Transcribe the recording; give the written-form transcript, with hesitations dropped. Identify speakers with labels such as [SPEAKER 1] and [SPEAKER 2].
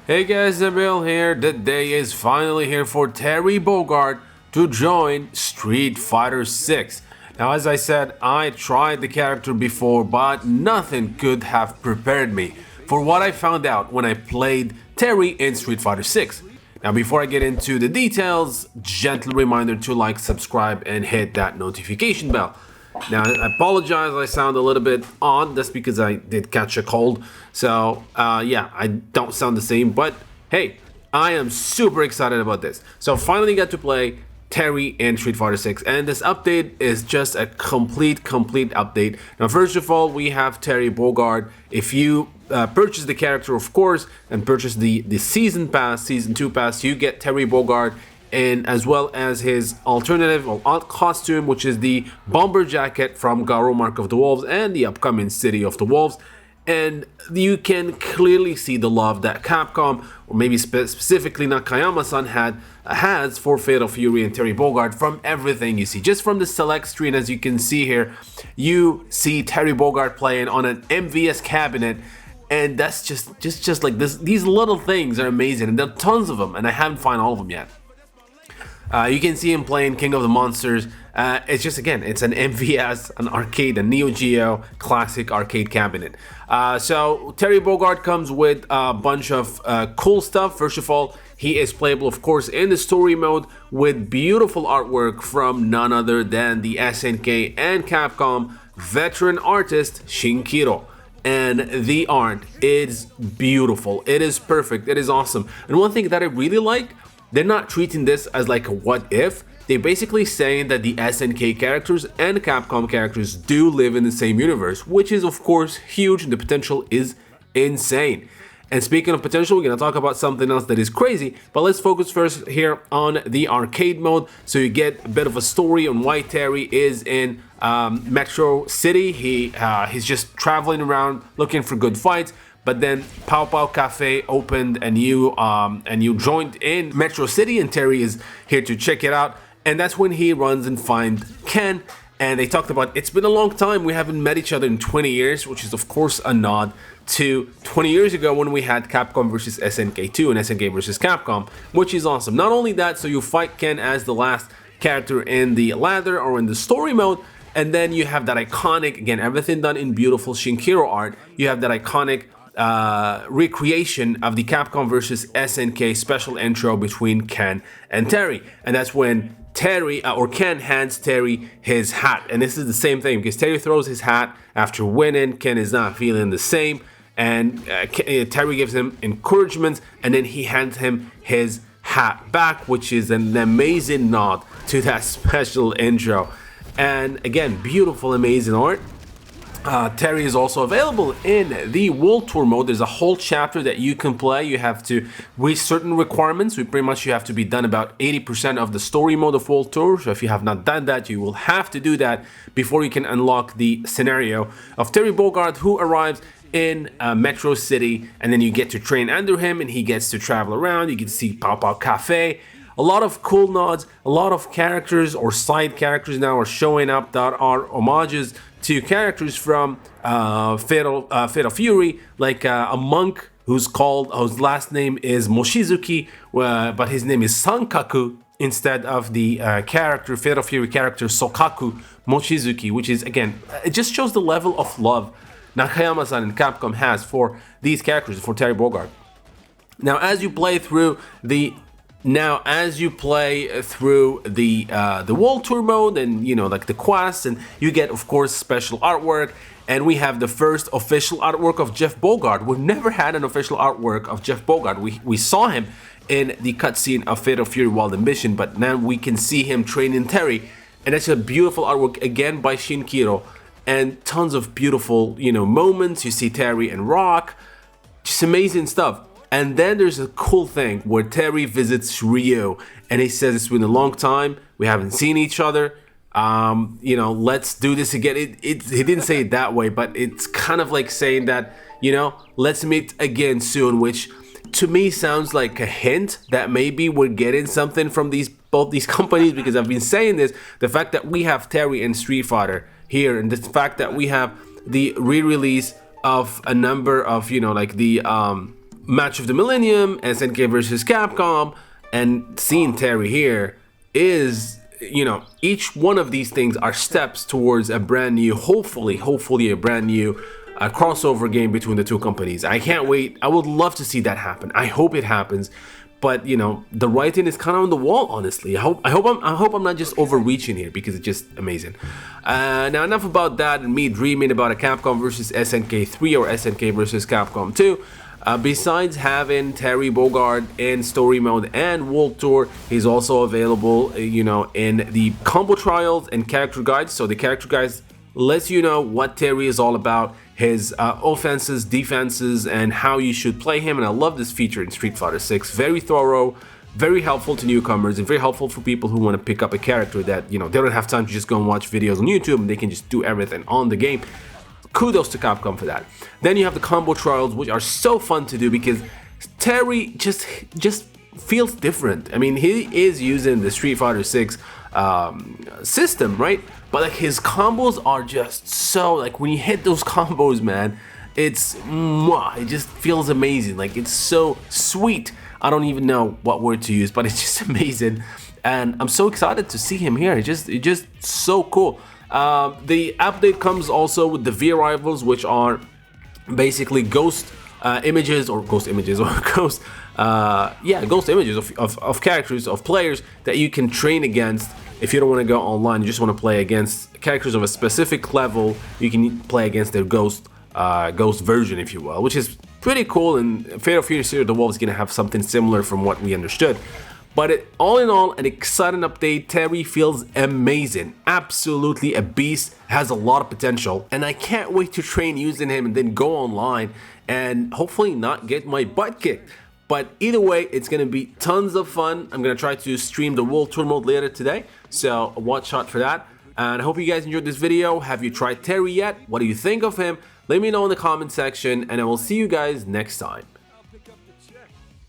[SPEAKER 1] Hey guys, Bill here. The day is finally here for Terry Bogard to join Street Fighter 6. Now, as I said, I tried the character before, but nothing could have prepared me for what I found out when I played Terry in Street Fighter 6. Now, before I get into the details, gentle reminder to like, subscribe, and hit that notification bell. Now, I apologize, I sound a little bit odd. That's because I did catch a cold. So, yeah, I don't sound the same. But, hey, I am super excited about this. So, finally got to play Terry in Street Fighter 6. And this update is just a complete update. Now, first of all, we have Terry Bogard. If you purchase the character, of course, and purchase the Season Pass, Season 2 Pass, you get Terry Bogard, and as well as his alternative or alt costume, which is the bomber jacket from Garo Mark of the Wolves and the upcoming City of the Wolves. And you can clearly see the love that Capcom, or maybe specifically Nakayama-san, has for Fatal Fury and Terry Bogard from everything you see. Just from the select screen, as you can see here, you see Terry Bogard playing on an MVS cabinet. And that's just like this. These little things are amazing, and there are tons of them, and I haven't found all of them yet. You can see him playing King of the Monsters. It's just, again, it's an MVS, an arcade, a Neo Geo classic arcade cabinet. So Terry Bogard comes with a bunch of cool stuff. First of all, he is playable, of course, in the story mode with beautiful artwork from none other than the SNK and Capcom veteran artist Shinkiro. And the art is beautiful. It is perfect. It is awesome. And one thing that I really like, they're not treating this as like a what if. They're basically saying that the SNK characters and Capcom characters do live in the same universe, which is of course huge, and the potential is insane. And speaking of potential, we're gonna talk about something else that is crazy, but let's focus first here on the arcade mode, so you get a bit of a story on why Terry is in Metro City. He's just traveling around looking for good fights. But then Pow Pow Cafe opened a new joint in Metro City, and Terry is here to check it out. And that's when he runs and finds Ken. And they talked about, it's been a long time, we haven't met each other in 20 years, which is of course a nod to 20 years ago when we had Capcom versus SNK 2 and SNK versus Capcom, which is awesome. Not only that, so you fight Ken as the last character in the ladder or in the story mode, and then you have that iconic, again, everything done in beautiful Shinkiro art, you have that iconic recreation of the Capcom versus SNK special intro between Ken and Terry. And that's when Terry or Ken hands Terry his hat, and this is the same thing because Terry throws his hat after winning. Ken is not feeling the same, and Terry gives him encouragement, and then he hands him his hat back, which is an amazing nod to that special intro. And again, beautiful, amazing art. Terry is also available in the World Tour mode. There's a whole chapter that you can play. You have to reach certain requirements. Pretty much you have to be done about 80% of the story mode of World Tour. So if you have not done that, you will have to do that before you can unlock the scenario of Terry Bogard, who arrives in Metro City, and then you get to train under him, and he gets to travel around. You can see Pow Pow Cafe. A lot of cool nods, a lot of characters or side characters now are showing up that are homages to characters from Fatal Fury, like a monk whose last name is Moshizuki, but his name is Sankaku instead of the Fatal Fury character Sokaku Mochizuki, which is, again, it just shows the level of love Nakayama-san and Capcom has for these characters, for Terry Bogard. Now, as you play through the World Tour mode, and like the quests, and you get, of course, special artwork, and we have the first official artwork of Jeff Bogard. We've never had an official artwork of Jeff Bogard. We saw him in the cutscene of Fatal Fury Wild Ambition, but now we can see him training Terry, and it's a beautiful artwork again by Shinkiro, and tons of beautiful moments. You see Terry and Rock, just amazing stuff. And then there's a cool thing where Terry visits Ryo, and he says it's been a long time, we haven't seen each other, let's do this again. He didn't say it that way, but it's kind of like saying that, let's meet again soon, which to me sounds like a hint that maybe we're getting something from both these companies, because I've been saying this, the fact that we have Terry and Street Fighter here, and the fact that we have the re-release of a number of, Match of the Millennium, SNK versus Capcom, and seeing Terry here is, you know, each one of these things are steps towards a brand new, hopefully a brand new crossover game between the two companies. I can't wait. I would love to see that happen. I hope it happens. But you know, the writing is kind of on the wall, honestly. I hope I'm not just overreaching here, because it's just amazing. Now enough about that and me dreaming about a Capcom versus SNK 3 or SNK versus Capcom 2. Besides having Terry Bogard in story mode and World Tour, he's also available, you know, in the combo trials and character guides. So the character guides lets you know what Terry is all about, his offenses, defenses, and how you should play him. And I love this feature in Street Fighter 6. Very thorough, very helpful to newcomers, and very helpful for people who want to pick up a character that, you know, they don't have time to just go and watch videos on YouTube and they can just do everything on the game. Kudos to Capcom for that. Then you have the combo trials, which are so fun to do because Terry just feels different. I mean, he is using the Street Fighter 6 system, right? But like his combos are just so, like when you hit those combos, man, it just feels amazing. Like it's so sweet. I don't even know what word to use, but it's just amazing. And I'm so excited to see him here. It's just so cool. The update comes also with the V arrivals, which are basically ghost images of characters, of players that you can train against. If you don't want to go online, you just want to play against characters of a specific level, you can play against their ghost version, if you will, which is pretty cool. And Fatal Fury Series of the Wolf is going to have something similar from what we understood. But all in all, an exciting update. Terry feels amazing, absolutely a beast, has a lot of potential, and I can't wait to train using him and then go online and hopefully not get my butt kicked. But either way, it's going to be tons of fun. I'm going to try to stream the World Tour mode later today, so watch out for that. And I hope you guys enjoyed this video. Have you tried Terry yet? What do you think of him? Let me know in the comment section, and I will see you guys next time.